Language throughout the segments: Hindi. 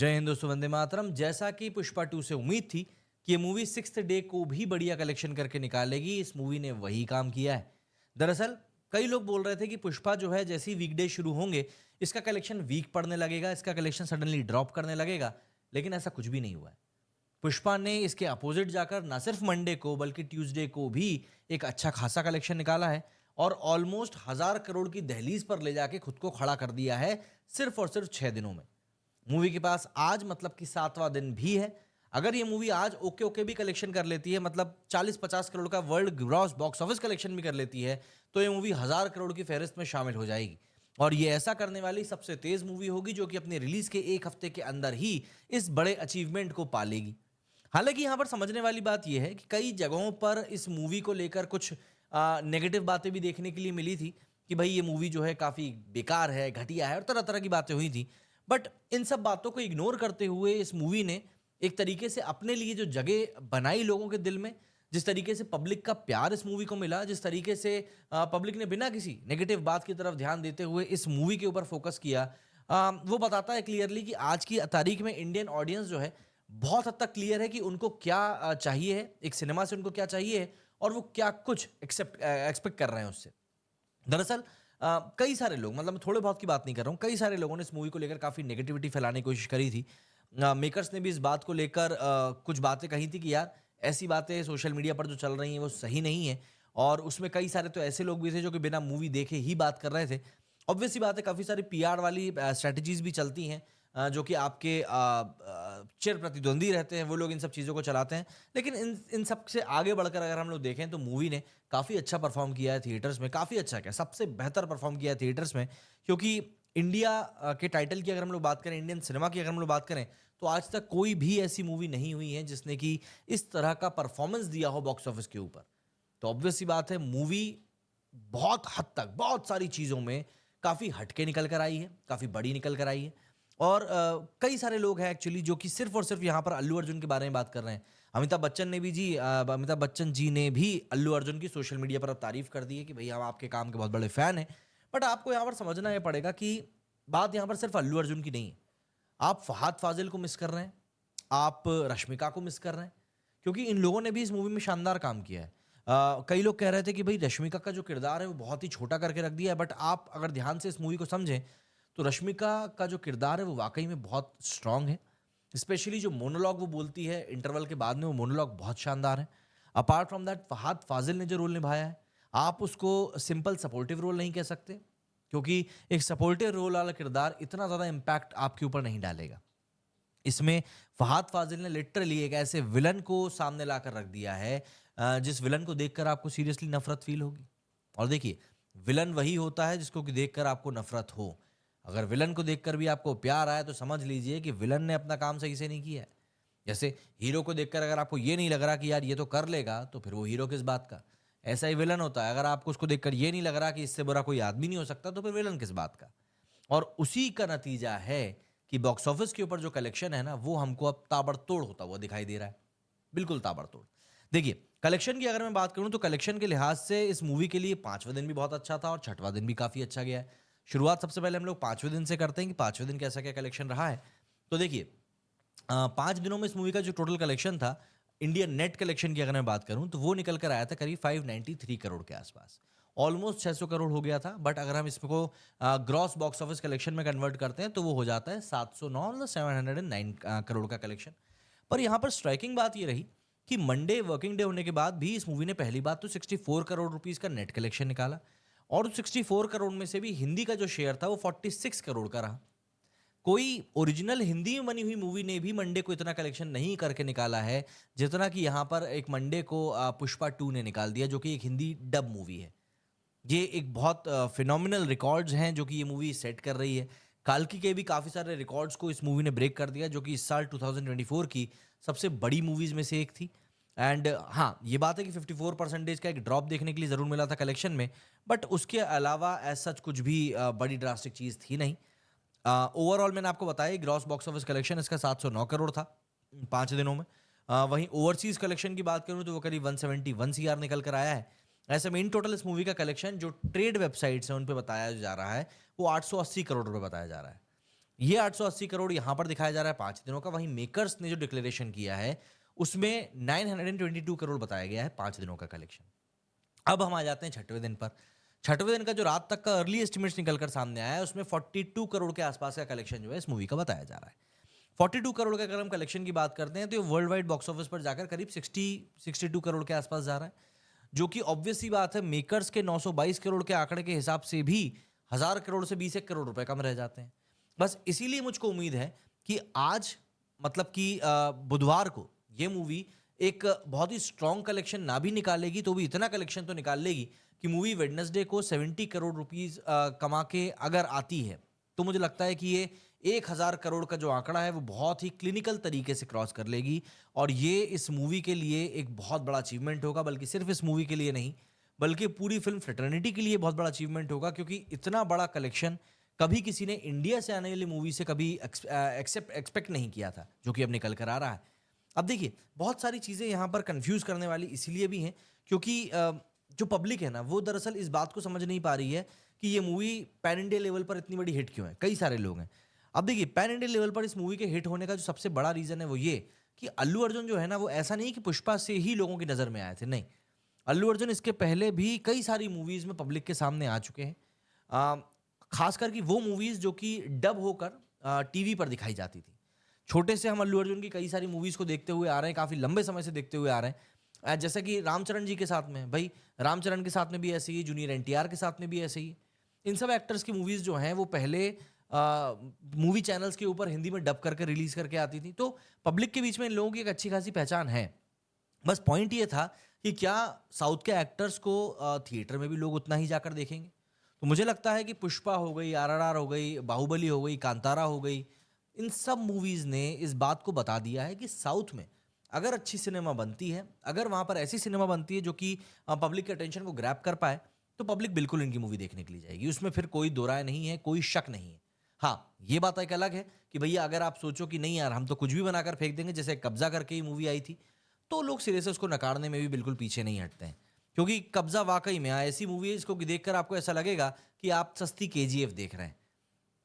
जय हिंद दोस्तों, वंदे मातरम। जैसा कि पुष्पा 2 से उम्मीद थी कि ये मूवी 6th डे को भी बढ़िया कलेक्शन करके निकालेगी, इस मूवी ने वही काम किया है। दरअसल कई लोग बोल रहे थे कि पुष्पा जो है जैसे ही वीकडे शुरू होंगे इसका कलेक्शन वीक पड़ने लगेगा, इसका कलेक्शन सडनली ड्रॉप करने लगेगा, लेकिन ऐसा कुछ भी नहीं हुआ है। पुष्पा ने इसके अपोजिट जाकर ना सिर्फ मंडे को बल्कि ट्यूसडे को भी एक अच्छा खासा कलेक्शन निकाला है और ऑलमोस्ट 1000 करोड़ की दहलीज पर ले जाके खुद को खड़ा कर दिया है सिर्फ और सिर्फ 6 दिनों में। मूवी के पास आज मतलब कि 7वां दिन भी है। अगर ये मूवी आज ओके ओके भी कलेक्शन कर लेती है, मतलब 40-50 करोड़ का world gross box office collection भी कर लेती है, तो ये मूवी 1000 करोड़ की फहरिस्त में शामिल हो जाएगी और ये ऐसा करने वाली सबसे तेज मूवी होगी जो कि अपने रिलीज के एक हफ्ते के अंदर ही इस बड़े अचीवमेंट को पालेगी। हालांकि यहाँ पर समझने वाली बात यह है कि कई जगहों पर इस मूवी को लेकर कुछ नेगेटिव बातें भी देखने के लिए मिली थी कि भाई ये मूवी जो है काफ़ी बेकार है, घटिया है और तरह तरह की बातें हुई थी। बट इन सब बातों को इग्नोर करते हुए इस मूवी ने एक तरीके से अपने लिए जो जगह बनाई लोगों के दिल में, जिस तरीके से पब्लिक का प्यार इस मूवी को मिला, जिस तरीके से पब्लिक ने बिना किसी नेगेटिव बात की तरफ ध्यान देते हुए इस मूवी के ऊपर फोकस किया, वो बताता है क्लियरली कि आज की तारीख में इंडियन ऑडियंस जो है बहुत हद तक क्लियर है कि उनको क्या चाहिए है, एक सिनेमा से उनको क्या चाहिए है और वो क्या कुछ एक्सपेक्ट कर रहे हैं उससे। दरअसल कई सारे लोग, मतलब मैं थोड़े बहुत की बात नहीं कर रहा हूँ, कई सारे लोगों ने इस मूवी को लेकर काफ़ी नेगेटिविटी फैलाने की कोशिश करी थी। मेकर्स ने भी इस बात को लेकर कुछ बातें कही थी कि यार ऐसी बातें सोशल मीडिया पर जो चल रही हैं वो सही नहीं है और उसमें कई सारे तो ऐसे लोग भी थे जो कि बिना मूवी देखे ही बात कर रहे थे। ऑब्वियस सी बात है, काफ़ी सारी पीआर वाली स्ट्रैटेजीज भी चलती हैं, जो कि आपके चिर प्रतिद्वंदी रहते हैं, वो लोग इन सब चीज़ों को चलाते हैं। लेकिन इन इन सब से आगे बढ़कर अगर हम लोग देखें तो मूवी ने काफ़ी अच्छा परफॉर्म किया है थिएटर्स में, काफ़ी अच्छा क्या सबसे बेहतर परफॉर्म किया है थिएटर्स में, क्योंकि इंडिया के टाइटल की अगर हम लोग बात करें, इंडियन सिनेमा की अगर हम लोग बात करें, तो आज तक कोई भी ऐसी मूवी नहीं हुई है जिसने कि इस तरह का परफॉर्मेंस दिया हो बॉक्स ऑफिस के ऊपर। तो ऑब्वियस सी बात है, मूवी बहुत हद तक बहुत सारी चीज़ों में काफ़ी हटके निकल कर आई है, काफ़ी बड़ी निकल कर आई है और कई सारे लोग हैं एक्चुअली जो कि सिर्फ और सिर्फ यहाँ पर अल्लू अर्जुन के बारे में बात कर रहे हैं। अमिताभ बच्चन जी ने भी अल्लू अर्जुन की सोशल मीडिया पर अब तारीफ कर दी है कि भैया हम आपके काम के बहुत बड़े फैन हैं। बट आपको यहाँ पर समझना ये पड़ेगा कि बात यहाँ पर सिर्फ अल्लू अर्जुन की नहीं है। आप फहाद फाजिल को मिस कर रहे हैं, आप रश्मिका को मिस कर रहे हैं, क्योंकि इन लोगों ने भी इस मूवी में शानदार काम किया है। कई लोग कह रहे थे कि भाई रश्मिका का जो किरदार है वो बहुत ही छोटा करके रख दिया है, बट आप अगर ध्यान से इस मूवी को समझें तो रश्मिका का जो किरदार है वो वाकई में बहुत स्ट्रांग है। स्पेशली जो मोनोलॉग वो बोलती है इंटरवल के बाद में, वो मोनोलॉग बहुत शानदार है। अपार्ट फ्रॉम दैट, फहाद फाजिल ने जो रोल निभाया है, आप उसको सिंपल सपोर्टिव रोल नहीं कह सकते, क्योंकि एक सपोर्टिव रोल वाला किरदार इतना ज़्यादा इम्पैक्ट आपके ऊपर नहीं डालेगा। इसमें फहाद फाजिल ने लिटरली एक ऐसे विलन को सामने लाकर रख दिया है जिस विलन को देखकर आपको सीरियसली नफरत फील होगी। और देखिए, विलन वही होता है जिसको कि देखकर आपको नफरत हो। अगर विलन को देखकर भी आपको प्यार आया तो समझ लीजिए कि विलन ने अपना काम सही से नहीं किया है। जैसे हीरो को देखकर अगर आपको ये नहीं लग रहा कि यार ये तो कर लेगा, तो फिर वो हीरो किस बात का। ऐसा ही विलन होता है, अगर आपको उसको देखकर ये नहीं लग रहा कि इससे बुरा कोई आदमी नहीं हो सकता, तो फिर विलन किस बात का। और उसी का नतीजा है कि बॉक्स ऑफिस के ऊपर जो कलेक्शन है ना, वो हमको अब ताबड़तोड़ होता हुआ दिखाई दे रहा है, बिल्कुल ताबड़तोड़। देखिए, कलेक्शन की अगर मैं बात करूं तो कलेक्शन के लिहाज से इस मूवी के लिए 5वें दिन भी बहुत अच्छा था और 6वां दिन भी काफ़ी अच्छा गया है। शुरुआत सबसे पहले हम लोग 5वें दिन से करते हैं कि 5वें दिन कैसा क्या कलेक्शन रहा है। तो देखिए, 5 दिनों में इस मूवी का जो टोटल कलेक्शन था, इंडियन नेट कलेक्शन की अगर मैं बात करूं तो वो निकल कर आया था करीब 593 करोड़ के आसपास। ऑलमोस्ट 600 करोड़ हो गया था, बट अगर हम इसको ग्रॉस बॉक्स ऑफिस कलेक्शन में कन्वर्ट करते हैं तो वो हो जाता है 709 मतलब 709 करोड़ का कलेक्शन। पर यहाँ पर स्ट्राइकिंग बात ये रही कि मंडे वर्किंग डे होने के बाद भी इस मूवी ने पहली बात तो 64 करोड़ रुपीस का नेट कलेक्शन निकाला और 64 करोड़ में से भी हिंदी का जो शेयर था वो 46 करोड़ का रहा। कोई ओरिजिनल हिंदी में बनी हुई मूवी ने भी मंडे को इतना कलेक्शन नहीं करके निकाला है जितना कि यहाँ पर एक मंडे को पुष्पा 2 ने निकाल दिया, जो कि एक हिंदी डब मूवी है। ये एक बहुत फिनोमिनल रिकॉर्ड्स हैं जो कि ये मूवी सेट कर रही है। काल्की के भी काफ़ी सारे रिकॉर्ड्स को इस मूवी ने ब्रेक कर दिया, जो कि इस साल 2024 की सबसे बड़ी मूवीज़ में से एक थी। एंड हाँ, ये बात है कि 54% का एक ड्रॉप देखने के लिए ज़रूर मिला था कलेक्शन में, बट उसके अलावा एज सच कुछ भी बड़ी ड्रास्टिक चीज़ थी नहीं। ओवरऑल मैंने आपको बताया ग्रॉस बॉक्स ऑफिस कलेक्शन इसका 709 करोड़ था 5 दिनों में। वहीं ओवरसीज कलेक्शन की बात करूं तो वो करीब 171 सीआर निकल कर आया है। ऐसे में इन टोटल इस मूवी का कलेक्शन जो ट्रेड वेबसाइट्स हैं उन पे बताया जा रहा है वो 880 करोड़ रुपए बताया जा रहा है। ये 880 करोड़ यहाँ पर दिखाया जा रहा है 5 दिनों का। वहीं मेकर्स ने जो डिक्लेरेशन किया है उसमें 922 करोड़ बताया गया है 5 दिनों का कलेक्शन। अब हम आ जाते हैं छठवें दिन पर। छठवें दिन का जो रात तक का अर्ली एस्टिमेट्स निकलकर सामने आया है उसमें 42 करोड़ के आसपास का कलेक्शन जो है इस मूवी का बताया जा रहा है। 42 करोड़ का अगर हम कलेक्शन की बात करते हैं तो ये वर्ल्ड वाइड बॉक्स ऑफिस पर जाकर करीब 62 करोड़ के आसपास जा रहा है, जो कि ऑब्वियस सी बात है मेकर्स के 922 करोड़ के आंकड़े के हिसाब से भी 1000 करोड़ से 20 करोड़ रुपए कम रह जाते हैं। बस इसीलिए मुझको उम्मीद है कि आज मतलब कि बुधवार को ये मूवी एक बहुत ही स्ट्रॉन्ग कलेक्शन ना भी निकालेगी तो भी इतना कलेक्शन तो निकाल लेगी कि मूवी वेडनेसडे को 70 करोड़ रुपीस कमा के अगर आती है तो मुझे लगता है कि ये 1000 करोड़ का जो आंकड़ा है वो बहुत ही क्लिनिकल तरीके से क्रॉस कर लेगी। और ये इस मूवी के लिए एक बहुत बड़ा अचीवमेंट होगा, बल्कि सिर्फ इस मूवी के लिए नहीं बल्कि पूरी फिल्म फ्रेटर्निटी के लिए बहुत बड़ा अचीवमेंट होगा, क्योंकि इतना बड़ा कलेक्शन कभी किसी ने इंडिया से आने वाली मूवी से कभी एक्सपेक्ट नहीं किया था, जो कि अब निकल कर आ रहा है। अब देखिए बहुत सारी चीज़ें यहाँ पर कंफ्यूज करने वाली इसीलिए भी हैं क्योंकि जो पब्लिक है ना वो दरअसल इस बात को समझ नहीं पा रही है कि ये मूवी पैन इंडिया लेवल पर इतनी बड़ी हिट क्यों है। कई सारे लोग हैं। अब देखिए पैन इंडिया लेवल पर इस मूवी के हिट होने का जो सबसे बड़ा रीज़न है वो ये कि अल्लू अर्जुन जो है ना वो ऐसा नहीं कि पुष्पा से ही लोगों की नज़र में आए थे, नहीं। अल्लू अर्जुन इसके पहले भी कई सारी मूवीज़ में पब्लिक के सामने आ चुके हैं। खासकर कि वो मूवीज़ जो कि डब होकर टीवी पर दिखाई जाती थी। छोटे से हम अल्लू अर्जुन की कई सारी मूवीज़ को देखते हुए आ रहे हैं, काफ़ी लंबे समय से देखते हुए आ रहे हैं। जैसे कि रामचरण जी के साथ में, भाई रामचरण के साथ में भी ऐसे ही, जूनियर एनटीआर के साथ में भी ऐसे ही। इन सब एक्टर्स की मूवीज़ जो हैं वो पहले मूवी चैनल्स के ऊपर हिंदी में डब करके रिलीज़ करके आती थी, तो पब्लिक के बीच में इन लोगों की एक अच्छी खासी पहचान है। बस पॉइंट ये था कि क्या साउथ के एक्टर्स को थिएटर में भी लोग उतना ही जाकर देखेंगे। तो मुझे लगता है कि पुष्पा हो गई, आरआरआर हो गई, बाहुबली हो गई, कांतारा हो गई, इन सब मूवीज़ ने इस बात को बता दिया है कि साउथ में अगर अच्छी सिनेमा बनती है, अगर वहाँ पर ऐसी सिनेमा बनती है जो कि पब्लिक के अटेंशन को ग्रैब कर पाए, तो पब्लिक बिल्कुल इनकी मूवी देखने के लिए जाएगी। उसमें फिर कोई दो राय नहीं है, कोई शक नहीं है। हाँ, ये बात एक अलग है कि भैया अगर आप सोचो कि नहीं यार हम तो कुछ भी बनाकर फेंक देंगे, जैसे कब्जा करके ही मूवी आई थी, तो लोग सिरे से उसको नकारने में भी बिल्कुल पीछे नहीं हटते हैं। क्योंकि कब्जा वाकई में ऐसी मूवी है इसको देखकर आपको ऐसा लगेगा कि आप सस्ती केजीएफ देख रहे हैं।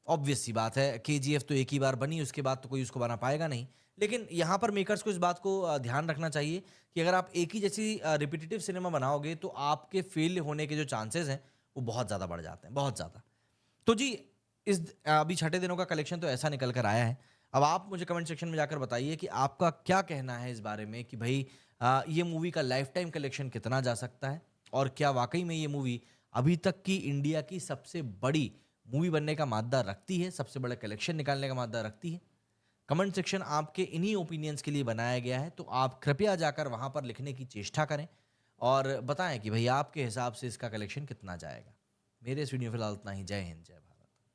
ऑब्वियस सी बात है, केजीएफ तो एक ही बार बनी, उसके बाद तो कोई उसको बना पाएगा नहीं। लेकिन यहाँ पर मेकर्स को इस बात को ध्यान रखना चाहिए कि अगर आप एक ही जैसी रिपीटेटिव सिनेमा बनाओगे तो आपके फेल होने के जो चांसेस हैं वो बहुत ज़्यादा बढ़ जाते हैं, बहुत ज़्यादा। तो जी इस अभी छठे दिनों का कलेक्शन तो ऐसा निकल कर आया है। अब आप मुझे कमेंट सेक्शन में जाकर बताइए कि आपका क्या कहना है इस बारे में कि भाई ये मूवी का लाइफ टाइम कलेक्शन कितना जा सकता है, और क्या वाकई में ये मूवी अभी तक की इंडिया की सबसे बड़ी मूवी बनने का मादा रखती है, सबसे बड़ा कलेक्शन निकालने का मादा रखती है। कमेंट सेक्शन आपके इन्हीं ओपिनियंस के लिए बनाया गया है, तो आप कृपया जाकर वहाँ पर लिखने की चेष्टा करें और बताएं कि भाई आपके हिसाब से इसका कलेक्शन कितना जाएगा। मेरे इस वीडियो फिलहाल इतना ही। जय हिंद, जय भारत।